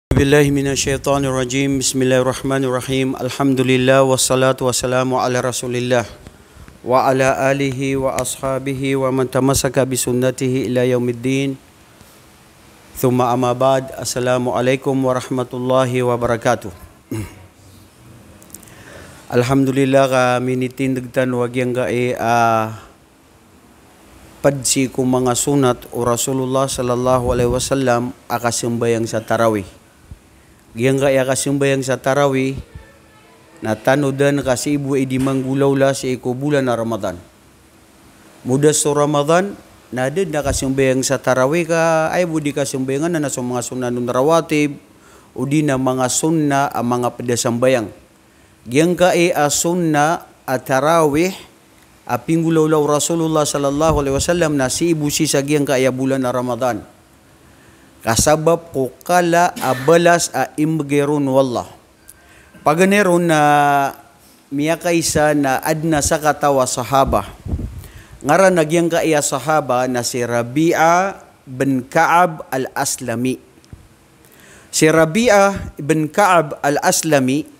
Billahi minasyaitonir rajim. Bismillahirrahmanirrahim. Alhamdulillah wassalatu wassalamu ala Rasulillah wa ala alihi wa ashabihi wa man tamassaka bi sunnatihi ila yaumiddin. Thumma amma ba'd. Assalamualaikum warahmatullahi wabarakatuh. Alhamdulillah kami nitindagtan wagyang gae padsi kung mga sunat o Rasulullah sallallahu alaihi wasallam akasimbayang sa tarawih. Giyang kaya kasimbayang sa tarawih na tanudan kasi ibu di manggulaw la sa iko bulan na Ramadan. Muda sa Ramadan na din na kasimbayang sa tarawih ka ay budi kasimbayangan na sa mga sunan rawatib o di na mga sunna ang mga padasambayang. Giyang kaya sunna at tarawih apinggulaw Rasulullah sallallahu alaihi wasallam na si ibu si sa giyang kaya bulan na Ramadan. Kasabab ko kala abalas a imgerun wallah. Paganeron na miya kaysa na adna sa katawa sahaba. Ngaran nagyang kaya sahaba na si Rabi'a bin Ka'ab al-Aslami. Si Rabi'a bin Ka'ab al-Aslami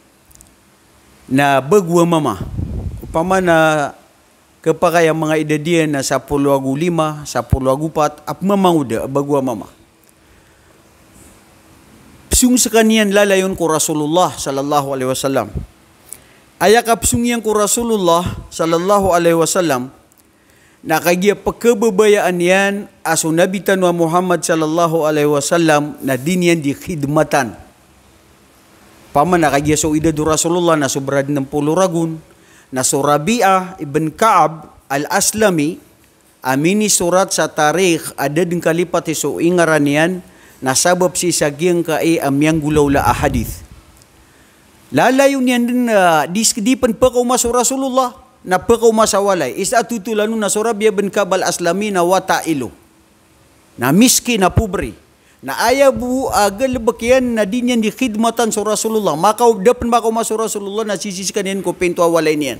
na bagwa mama. Upama na kapag mga edadian na sa 15, sa 14, ap mamanguda bagwa mama. Psung sa kaniyan lalayon ko Rasulullah sallallahu alaihi wasallam. Ayakap psungyan ko Rasulullah sallallahu alaihi wasallam na kagiya pagkababayaan yan aso nabitan wa Muhammad sallallahu alaihi wasallam na din yan di khidmatan. Paman na kagiya so idadu Rasulullah na sobrad ng puluragun na so Rabi'a ibn Ka'ab al-Aslami amini surat sa tarikh ada din kalipat so ingaran yan nasabab si sagyang kae amyang gulaw la ahadith. Lalayon yan din diskedipan pa kaumas Rasulullah na pa kaumas walay. Isa tutulano na Rabi'a bin Ka'ab al-Aslami na wata'ilo. Na miski na pobre. Na ayabu agal bakyan na din yan di khidmatan sa Rasulullah. Dapan makaumas Rasulullah na sisisikan yan ko pinto walay niyan.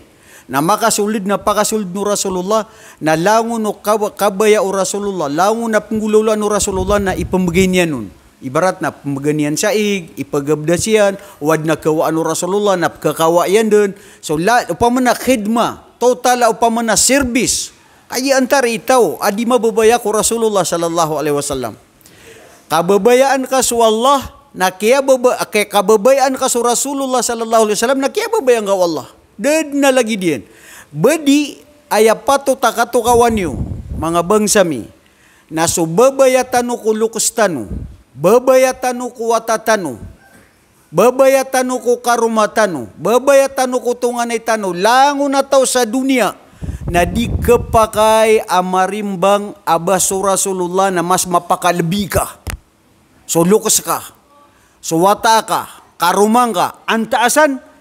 Na makasulid na pakasulid no Rasulullah na langon no kabaya o Rasulullah langon na panggulaw no Rasulullah na ipamagay niya nun ibarat na pamaganian saig ipagabdasyan wad na kawaan no Rasulullah na kakawayan dun so upama na khidma total upama na service kaya antari itaw adi mababaya ko Rasulullah sallallahu alaihi wasallam kababayaan ka sa Allah na kaya kababayaan ka sa Rasulullah sallallahu alaihi wasallam na kaya babayaan ka Allah. Dad na lagi diyan. Badi ayapato takato kawanyo mga bangsami na so babayatano ko lukustano, babayatano ko watatano, babayatano ko karumatano, babayatano ko tunganay tano, lango na tao sa dunia na di kapakay amarimbang abaso Rasulullah na mas mapakalabi ka. So lukus ka, so wata ka, karumang ka, antaasan,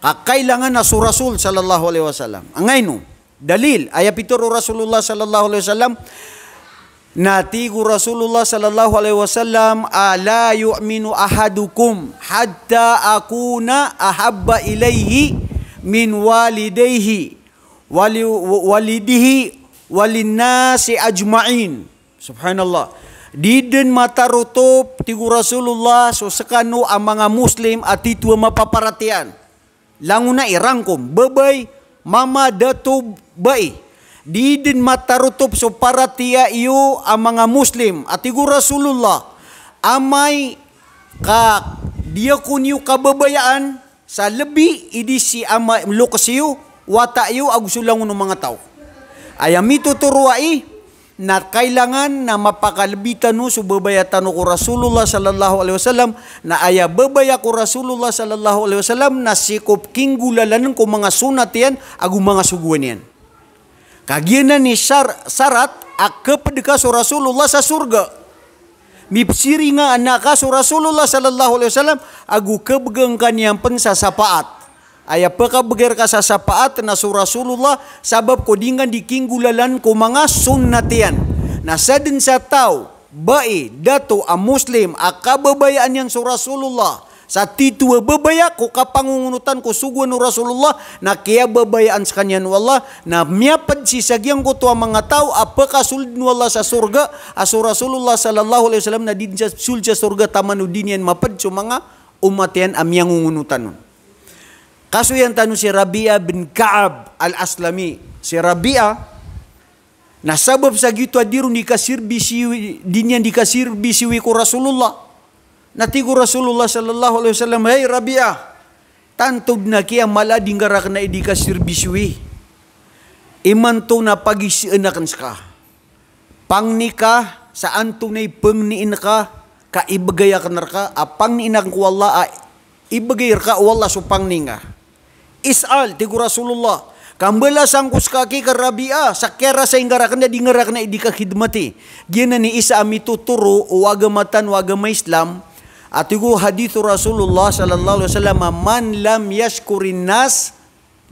kakailangan na su Rasul sallallahu alaihi wasallam. Angay no, dalil ayapituro Rasulullah sallallahu alaihi wasallam natigu Rasulullah sallallahu alaihi wasallam ala yu'minu ahadukum hatta akuna ahabba ilaihi min walidayhi walidihi walinnasi ajma'in. Subhanallah. Diden matarutup tigu Rasulullah so sekanu ang mga Muslim at ito mapaparatian. Languna irangkom, babay, mama dato bay. Di din matarutup so para tiya iyo ang mga Muslim. At igo Rasulullah, amay ka diya kunyo kababayaan sa lebi, idi si amay lukas iyo, wata iyo, agusulangon ng mga tao. Ayami tuturuai, na kailangan na mapakalabitan no subabayatan ko Rasulullah sallallahu alaihi wasallam na aya babaya ko Rasulullah sallallahu alaihi wasallam na sikop kinggulalan ko mga sunat yan agu mga suguan yan. Kagiana ni sarat akapadka so Rasulullah sa surga. Mipsiri nga anak ka so Rasulullah sallallahu alaihi wasallam agu kabegang kaniyang pensasapaat. Aya pakabeger ka sa sapaat na su Rasulullah sabab ko dingan dikinggulalan ko mga sunnatian. Na sa din sa tao, bae, dato, ang Muslim, akababayaan yan su Rasulullah Sa titua babaya ko kapangungunutan ko suguan no Rasulullah na kaya babayaan sa kanya no Allah na miyapad si sagyang ko to ang mga tao apakah sulid no Allah sa surga aso Rasulullah sallallahu alaihi wasallam na din sa sul sa surga tamanu dinian mapad so mga umat yan amyang ngungunutan nun. Kaso yan tanong si Rabia bin Ka'ab al-Aslami. Si Rabia, nasabab sa gitu adirun dikasir bisiwi, dinyan dikasir bisiwi ko Rasulullah. Natigo Rasulullah sallallahu alaihi wasallam, hey Rabia, tantod na kaya malading garak na idikasir bisiwi. Iman to na pag-isianakan ka. Pangnika, saan to na ipangniin ka, kaibagaya ka na ka, apang niinak ko Allah, ibagay ka wala so pangninga. Isal tigo Rasulullah kambala sangkus kaki ka Rabia sakera sa inggarak na dingarak na idi ka khidmati gina ni isa ami tuturo wagamatan wagama Islam at tigo hadithu Rasulullah sallallahu alaihi wasallam man lam yashkurin nas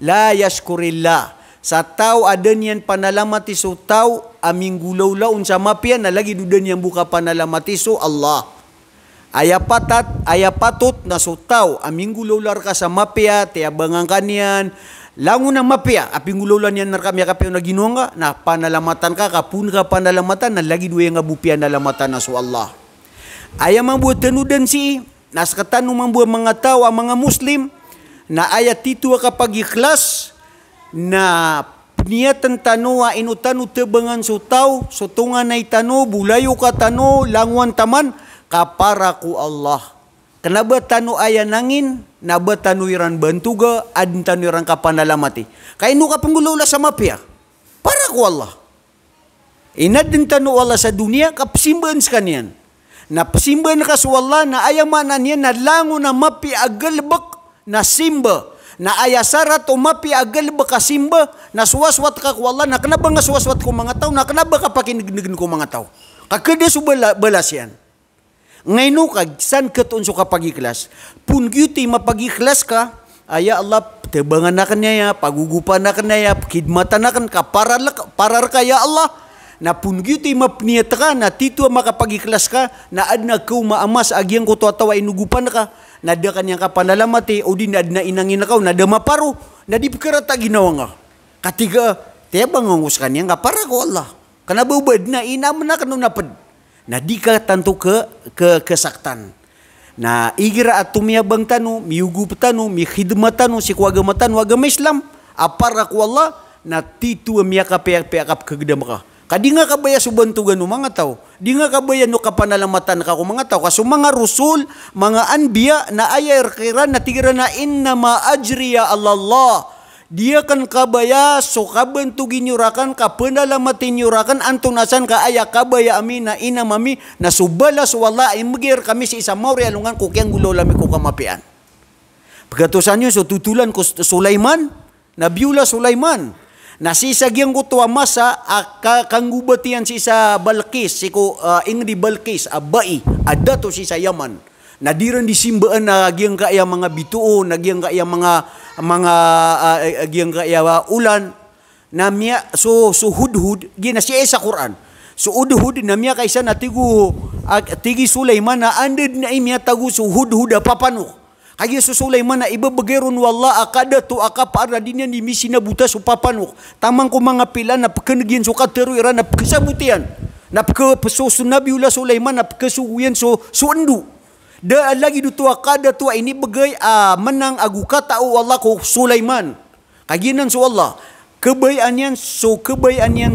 la yashkurillah sa tao ada niyan panalamati so tao aming gulaw-laon sa mapia na lagi dudan yang buka panalamati so Allah. Ayapatut na sutaw, aming gulaular ka sa mapya, tiabangan kanyan, lango ng mapya, aping gulaulan yan narkami kapayo na ginuang ka, na panalamatan ka, kapun ka panalamatan, na lagi duwe nga bupya nalamatan na so Allah. Ayam mambuat tenudan si, nas katanu mambuat mga tao, ang mga Muslim, na ayat titu kapag ikhlas, na niatan tano, inutanu tebangan sutaw, sutungan na itano, bulayo ka tano, langwan taman, kapara ku Allah. Kenapa tanu aya nangin, naba tanu iran bantuga, adin tanu iran kapanalamati. Kainu ka penggulaula sa mapya. Para ku Allah. Inad din tanu Allah sa dunia, kapsimban sekanian. Na pasimban ka sa Allah, na aya mana niya, na lango na mapya agalbak na simba. Na aya sarat o mapya agalbak ka simba, na suwaswat ka ku Allah, na kenapa nga suwaswat ko mga tao, na kenapa ka pakinignigan ko mga tao. Kakada su balas yan. Ngayon ka, san katun so kapag-ikhlas? Pun gyuti mapag-ikhlas ka, aya Allah, tebangan na kanya, pagugupan na kanya, khidmatan na kanya, parar ka ya Allah, na pun gyuti mapniyat ka, na tito makapag-ikhlas ka, na ad na kau maamas, agyang ko tawa inugupan ka, na da kanyang kapanalamati, o di na ad na inangin na kau, na da maparo, na di pagkarata ginawa nga. Katiga, tebang ngus kanya nga, para ko Allah, kanabubad na inaman na kanong napad. Na di ka tanto kesaktan. Na igira at tumiyabang tanu, miugup tanu, mikhidmat tanu, si kuagamatan, wagama Islam, apara ku Allah, na titu miyakapayak-payakap kagdam ka. Kadi nga kabaya subantugan no mga tao. Di nga kabaya no kapanalamatan ka ko mga tao. Kaso mga rusul, mga anbiya, na ayar kira, na tigira na inna ma ajriya Allah. Dia kan kabaya so kabantugin nyurakan kapenalamatin nyurakan antunasan ka aya kabaya amin na ina mami na subala wala imgir kami si isa mauri alungan ko kyang gulo lami ko kamapian. Pagkatusan nyo so tutulan ko Sulaiman, Nabiula Sulaiman. Na si sagyang ko tuwa masa kanggubatian si sa Balkis, si ko ingdi Balkis, abai, ada to si sa Yaman. Nadiran disimbaan na agyang kaya mga bituo, nagyang kaya mga agyang kaya ulan, na miya, so hudhud, gina siya sa Quran. So hudhud na miya kaysa na tigi Sulaiman na andad na imiya tagu so hudhud papano. Kaya so Sulaiman na ibabagayron wala akada to akapara din yan di misi na buta so papano. Tamang ko mga pila na pagkanagyan so kateruiran na pagkasabutian. Na pagkaso Nabiula Sulaiman na pagkasuyan so suandu. Da lagi duto akada to ini bagay menang agu kata Allah ko Sulaiman. Kaginan so Allah. Kebayaan yan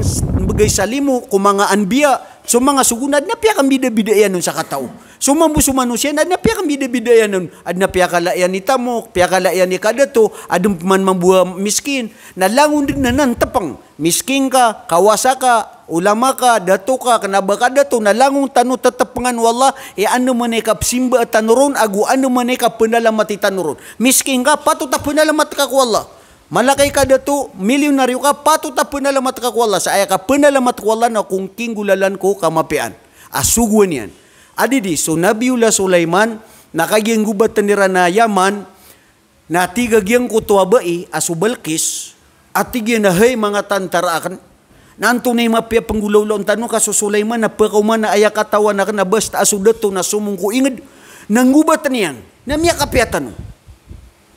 bagay salimu ko mga anbiya. So mga sugunad na piya kang bida-bida yan nun sa katao. So mambuso manusia na piya kang bida-bida yan nun. Ad na piya kalayan ni tamok, piya kalayan ni kadato, adem man mambuha miskin. Na langon din na nantapang. Miskin ka, kawasa ka, ulama ka, dato ka, kanaba ka dato, na langong tanu tatapangan wala, ano man ay kapsimba at tanuron, agu ano man ay kapenalamat tanuron. Miskin ka, patut na penalamat ka ko Allah. Malakay ka dato, milyonaryo ka, patut na penalamat ka ko Allah. Sa aya ka penalamat ko Allah na kung kinggulalan ko kamapian. Asugwan yan. Adidi, so Nabiula Sulaiman, nakagyang gubatan nira na Yaman, na tigagyang kutuwabai, asubalkis, at tigyan na hey mga tantaraan, nanto na yung mapya panggulaw-law tanong ka so Sulaiman na pagkauman na aya katawan na basta asudato na sumungko ingad nang gubatan niyan Na miya kapiatan no.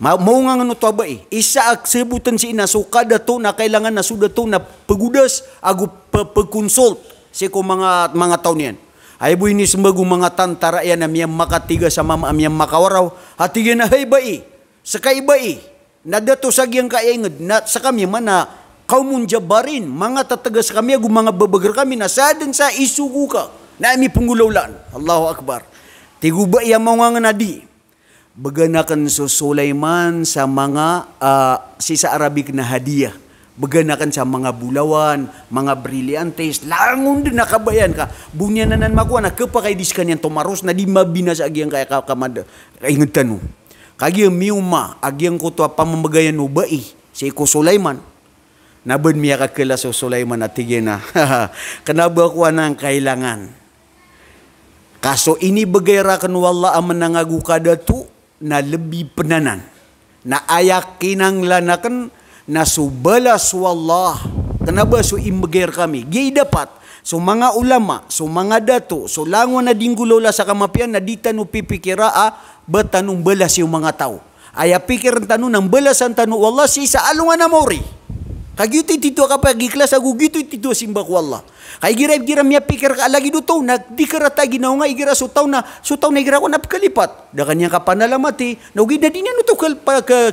Mau nga ngano to ba isa ak sebutan si ina so kada to na kailangan na suda to na pagudas agu pagkonsult si ko mga taon niyan. Ay bu ini sembagu mga tantara yan na miyang makatiga sa mama miyang makawaraw hatigin na hay bai sakay bai na dato sa giyang kaingad na sa kami man na kaumun jabarin mga tataga sa kami agu mga babagar kami na sadin sa isugu ka na ami punggulaulan. Allahu Akbar. Tigu bai ang mga nadi baganakan so Sulaiman sa mga sisa Arabic na hadiah. Baganakan sa mga bulawan, mga brilyantes, langon din nakabayan ka. Bunya na nan makuha na kapakay diskan yan tomaros na di mabina sa agyang kaya kamada. Kaingad tanong. Kagyang miuma, agyang ko to pamamagayan no bai. Si ko Sulaiman. Naban miya kakila so Sulaiman at tigyan na. Kanaba ko ng kailangan. Kaso ini bagayra kan wala aman nangagu kada tu na lebih penanan. Na ayakinang lanakan na subalas wallah. Kenapa so imbagir kami? Gay dapat. So mga ulama, so mga dato, so langon na dinggulola sa kamapian na di tanu pipikira batanong balas yung mga tao. Aya pikir tanu ng balasan tanu wallah si sa alungan na mori. Kagito tito kapag giklas agu gito tito simba ko wallah. Kay gira miya pikir ka lagi do na di karata ginaw nga igira so taw na igira ko napkalipat. Da kanya kapanalamat na ugida din ano to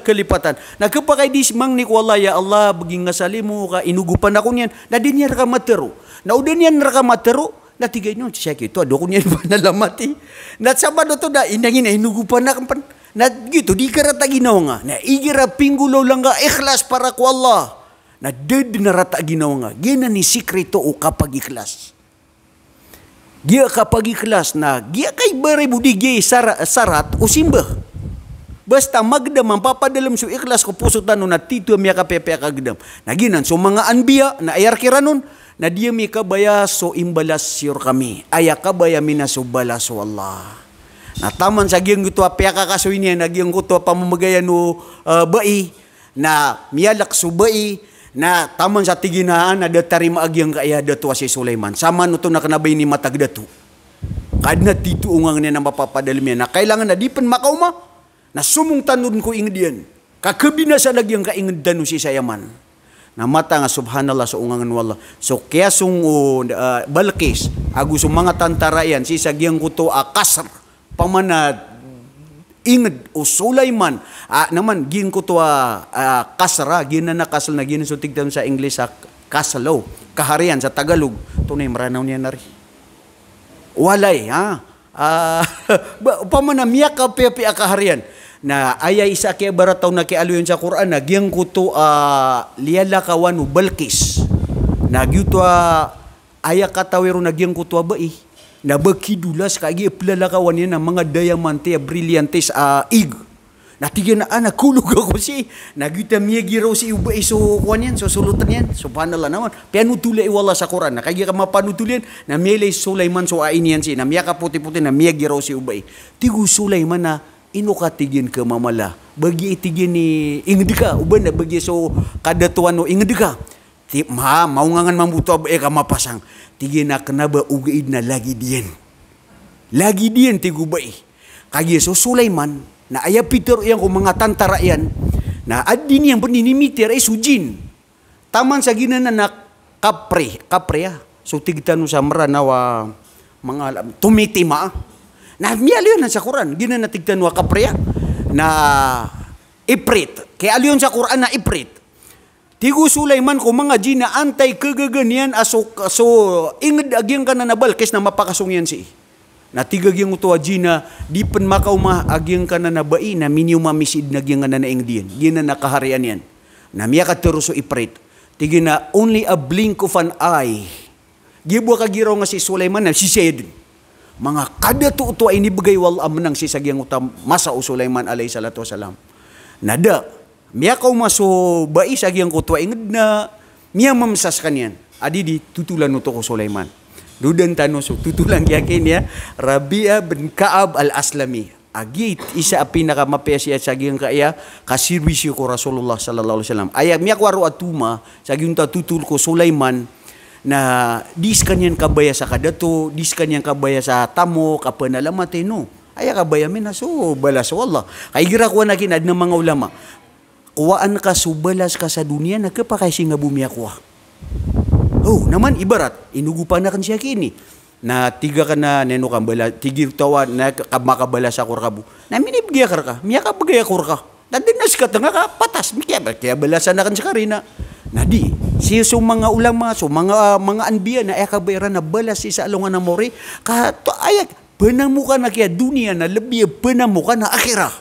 kalipatan. Nagkapakay di mang ni ko wallah ya Allah baging nga salimu ka inugupan ako niyan na din niya ka matero. Na udan niyan ka matero na tigay nyo siya kito ado ko niyan panalamat na sabado to da inangin inugupan na kan na gitu di karata ginaw nga na igira pinggulo lang nga ikhlas para ko Allah. Na ded na rata ginawa nga. Gina ni sikreto o kapag ikhlas. Gia kapag ikhlas na gia kay bare budi gia sarat o simbah. Basta magdam papadalam so ikhlas ko puso tano na tito miya kapepe kagdam. Na ginan so mga anbiya na ayar kiranon na dia mi kabaya so imbalas sir kami. Aya kabaya mina so balas wallah. Na taman sa giyang guto apya kakasoy niya na giyang guto pamamagayan no bai na miyalak so bai na taman sa tiginaan na tarima agyang kaya dato si Sulaiman. Sama no to na kanabay ni matag dato. Kad na tito ungang niya na mapapadalim yan. Na kailangan na di pan makauma. Na sumong tanun ko ingdiyan. Kakabinasa nagyang kaingad dano si Sayaman. Na mata nga subhanallah sa ungangan wala. So kaya sung Balkis. Agus mga tantara yan. Si sagyang ko to kasar. Pamana inged o Sulaiman naman gin ko to kasra gin na kasal na gin so tigdan sa English sa kasalo kaharian sa Tagalog tunay maranaw niya nari walay pamana miya ka pepe kaharian na ayay isa kay barataw na kay aluyon sa Quran na gin ko to liyala kawan Balkis na gyuto aya katawero na gin ko to bai na bakidulas kagi plalakawan niya ng mga diamante brilyantes ig. Natigyan na nakulog ako si nagita miya giraw si uba iso kuan yan so sulutan yan subhanallah naman pianutuli wala sa Quran na kagi ka mapanutulian na miya Sulaiman so ain yan si na miya ka puti-puti na miya giraw si uba tigu Sulaiman na ino ka tigin ka mamala bagi itigin ni ingdi ka uban na bagi so kadatuan no ingdi ka mau ngangan mambuto ka mapasang tigin na kenaba ugaid na lagi diyan tigu bai kagi so Sulaiman na aya Peter yang ko mga tantara yan na adin yang paninimitir ay sujin taman sa ginan na kapre so tigtan sa maranawa mga tumitima na miyaliyon na sa Quran ginan na tigtan wa kapre na iprit kaya aliyon sa Quran na iprit tigu Sulaiman ko mga jina antay kagaganian so inged agyang ka na nabalkes na mapakasungyan si. Na tigagyang uto jina di pen makauma agyang ka na nabai na miniuma misid nagyang ka na naingdian. Gina nakaharian yan. Na miya ka teruso iprit. Tigi na only a blink of an eye. Gibuwa kagiraw nga si Sulaiman na si Sayyid. Mga kada tuto ay nibagay wal amnang si sagyang utam masa o Sulaiman alayhi salatu wasalam. Nada. Miya kau maso bai sagyang ko tuwa inged na miya mamsas kanyan. Adi di tutulan uto ko Sulaiman. Dudan tano so tutulan yakin ya Rabi'ah bin Ka'ab al-Aslami. Agi isa pinaka mapesya sagyang kaya kasirwisyo ko Rasulullah sallallahu alaihi wasallam. Aya miya ko atuma sagyang tutul ko Sulaiman na dis kanyan kabaya sa kadato, dis kanyan kabaya sa tamo, kapanalamatay no. Aya ka bayamin na so balas wallah. Kay gira ko na kinad ng mga ulama. Kuwaan ka subalas ka sa dunia na kapakay singa bumi kuha. Oh, naman ibarat inugupan na kan siya kini. Na tiga ka na neno ka bala tigir tawa na makabala sa kurkabu. Na minibgiya ka miya ka bagay kurka. Nadinas ka tanga ka patas miya kaya balasan na kan sa karina. Nadi siya so mga ulama so mga anbiya na ka bayran na balas sa alungan na mori ka to ayak penamuka na kaya dunia na lebih penamuka na akhirah.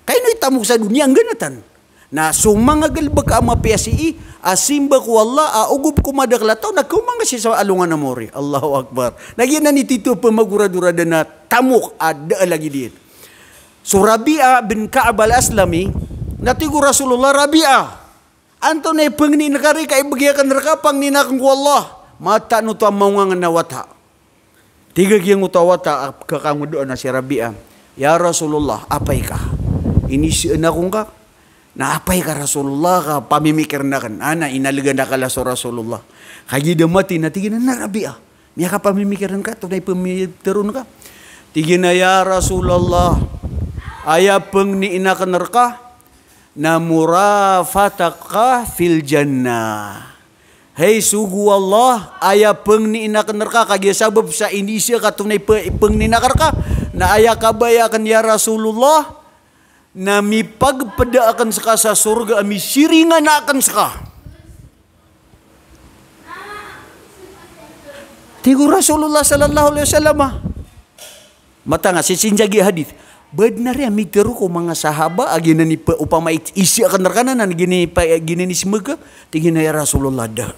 Kaya no itamuk sa dunia ang ganatan. Na sumanga galbag ka ama PSI, asimba ko Allah, ugub ko madaklataw, nagkumanga siya sa alungan na mori. Allahu Akbar. Nagyan na ni Tito pamagura-durada na tamuk, ada lagi din. So Rabi'a bin Ka'ab al-Aslami, natigo Rasulullah Rabi'a. Anto na ipangni nakari kay bagyakan rakapang ninakang ko Allah. Mata no to maungangan na wata. Tiga kiyang utawata kakango doon na si Rabi'a. Ya Rasulullah, apay ka? Inisian akong ka? Na apay ka Rasulullah ka? Pamimikir na kan. Ana, inaligan na kala sa Rasulullah. Kaya damati na tigin na Rabi'a. Miya ka pamimikiran ka? Tunay pamimitiron ka? Tigin na ya Rasulullah. Ayapang ni inakanar ka? Na murafataka fil jannah. Hey sugu Allah, aya peng ni inakanar ka kagya sabab sa Indonesia katunay peng ni nakar ka na aya kabayakan ya Rasulullah na mipagpada akan saka sa surga ami siringan akan saka. Tigo Rasulullah sallallahu alaihi wasallam. Mata nga sisinjagi hadis. Benar ya mitiru ko mga sahaba agina ni upama isi akan rekanan gini ni semoga tingin ya Rasulullah dah.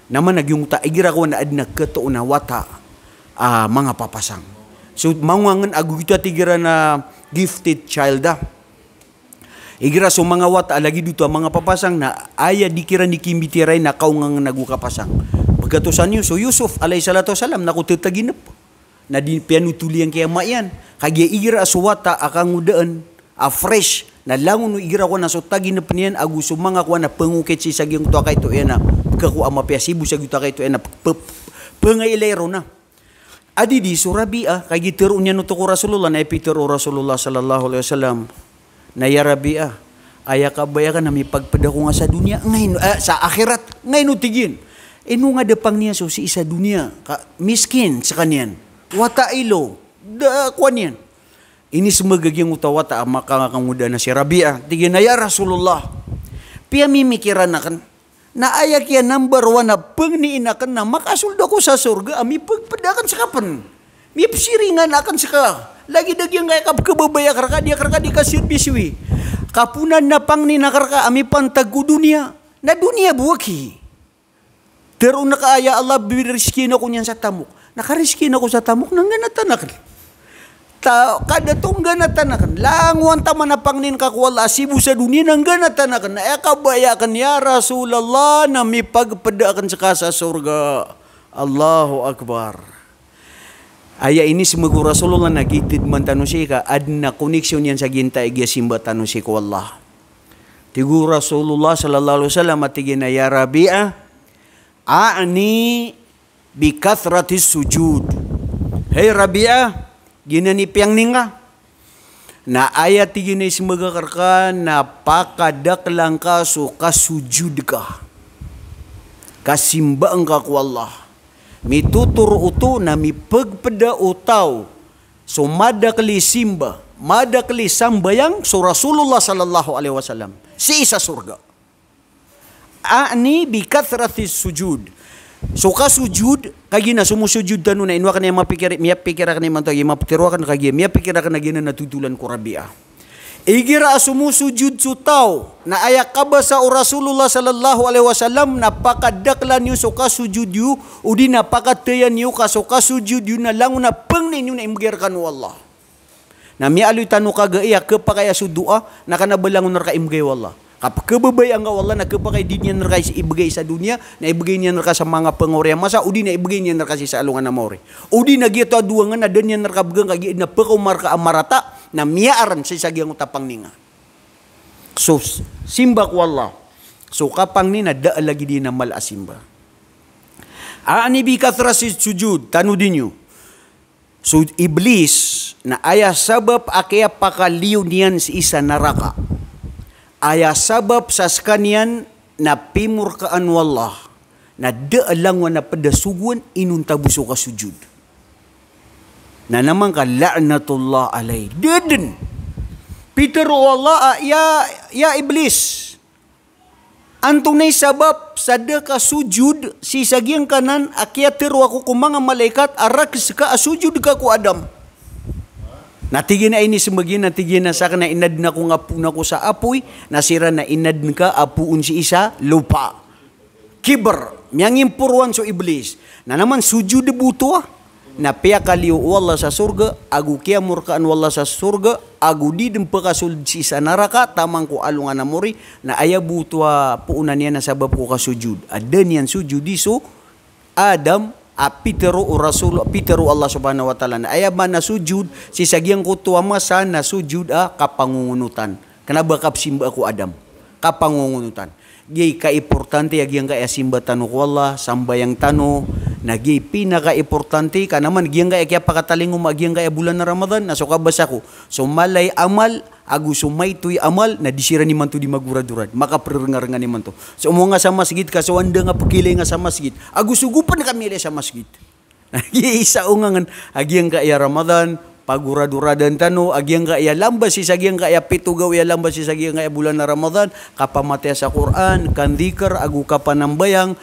Nama nagyung ta igira ko na adna keto na wata mga papasang. So manguangan agu kita tigira na gifted child dah. Igira so mga wata lagi dito mga papasang na aya dikira ni kimbitiray na kaungang nagukapasang. Pagkatusan niyo so Yusuf alayhi salatu wasalam nakututaginap. Na di pianutuli yang kaya mayan kagya igira aswata akang udaan fresh na langon no igira ko na so tagi na panian agu sumanga ko na pengukit si sagyong to kay to ena kaku ama piasibu sa gyuta kay to ena pengailero na adi di Rabi'a kagya tero nya no to ko Rasulullah na epitero Rasulullah sallallahu alaihi wasallam na ya Rabi'a aya kabayakan na mi pagpada ko nga sa dunia ngayon sa akhirat ngayon tigin ino nga depang niya so si isa dunia miskin sa kanyan wata ilo, da kuan yan. Ini semua gagyang utawata maka kamuda na si Rabi'a. Tigin na ya Rasulullah. Pia mimikiran na kan. Na ayak yan number 1 na pangniin na kan na makasulda ko sa surga. Ami pagpadakan sa kapan. Mi psiringan akan sa ka. Lagi dagyang kaya kababaya karka dia karka di kasir biswi. Kapunan na pangni na karka ami pantag dunia. Na dunia buwaki. Pero nakaaya Allah biriski na kunyan sa tamuk. Nakariski na ko sa tamok nang ganatanakan. Kada tong ganatanakan. Languan tama na pangnin kakwala asibu sa dunia nang ganatanakan. Na kabayakan ya Rasulullah na mipagpadakan sa kasa surga. Allahu Akbar. Aya ini semoga Rasulullah nagitid man tanusi ka adna koneksyon yan sa ginta igya simba tanusi ko Allah. Tigu Rasulullah sallallahu alaihi wasallam atigina ya Rabi'a a'ni bikathratis sujud. Hey Rabi'a, ginani piang ninga. Na ayat tigini semoga karka na pakadak lang ka so kasujud ka. Kasimbang ka ku Allah. Mitutur uto na mipagpada utaw. So madakli simba, madakli sambayang so Rasulullah sallallahu alaihi wasallam. Si isa surga. Ani bikathratis sujud. So ka sujud kagi na sumusujud tanu na inwa kan mapikir miya pikira kan man tagi maptiro kan kagi miya pikira kan na natutulan ko Rabi'a. Igira sumusujud sutaw na ayak kabasa o Rasulullah sallallahu alaihi wasallam napakadaklan yu so ka sujud yu udi napakatayan yu ka so ka sujud yu na lang na pengnin yu na imgir kan Allah. Na miya aluy tanu kaga iya kapakaya su doa na kanabalangon na ka imgay wallah. Kapag kababayang Allah na kapag di niya narka ibigay sa dunia, na ibigay niya narka sa mga pangorya masa, udi na ibigay niya narka sa alungan na mori. Udi na gito aduangan na dan niya narka bagang kagi na pakumar ka amarata na miyaaran sa sagyang utapang ninga. So, simba ko Allah. So, kapang ni na daal lagi di na malasimba. Ani bi kathrasis sujud, tanu din nyo. So iblis na ayah sabab akaya pakaliw niyan si isa neraka. Ayah sabab sa skanian na pimurkaan wallah na daalang na padasugun inun tabuso ka sujud. Na naman ka la'natullah alay. Deden. Peter Allah ya iblis. Antong na sabab sada ka sujud si sagyang kanan akyatir ako kung mga malaikat arak ka asujud ka ku Adam. Natigin na ini semagin natigin na sa na inad na ko nga puna ko sa apoy nasira na inad ka apuun si isa lupa. Kiber miyang impuruan so iblis. Na naman sujud buto na piya kaliw wallah sa surga agu kiya murkaan wallah sa surga agu di dempa kasul si sa neraka tamang ko alungan na muri na aya butua puunan niya na sabab ko kasujud ada niyan sujud iso Adam Peter Rasul Peter Allah subhanahu wa ta'ala na aya man na sujud si sagyang ko tuwa masa na sujud kapangungunutan kenapa kapsimba ko Adam kapangungunutan gay ka-importante yagyang kaya simba tanu ko Allah sambayang tanu nagi pinaka-importante ka naman giyang kaya pakatalingo magyang kaya bulan na Ramadan na suka basa ko so malay amal agu sumay tuy amal na disira ni man to di maguraduran makaperengar nga ni man to so mo nga sa masjid ka so anda nga pagkilay nga sa masjid agu sugupan na kami sa masjid isa ungangan agyang kaya Ramadan paguraduradan tano agyang kaya lambas si sagyang kaya pitugaw ya lambas si sagyang kaya bulan na Ramadan kapamatya sa Quran kandikar agu kapanambayang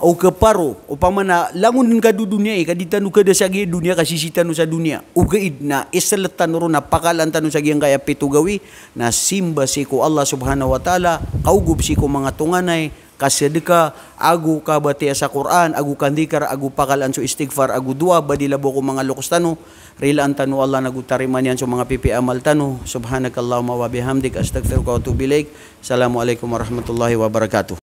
o keparo upama na langun ka du dunia kaditanu kada sagi dunia kasisitanu sa dunia ugaid na isaletan ro na pakalan tanu sagi ang kaya pitugawi na simba si ko Allah subhanahu wa taala kaugub si ko mga tunganay kasedeka agu kabati sa Quran agu kandikar agu pakalan so istighfar agu dua badilabo ko mga lukus tanu rilaan tanu Allah nagutariman yan so mga pipi amal tanu subhanakallahumma wa bihamdik astaghfiruka wa atubu ilaik. Assalamualaikum warahmatullahi wabarakatuh.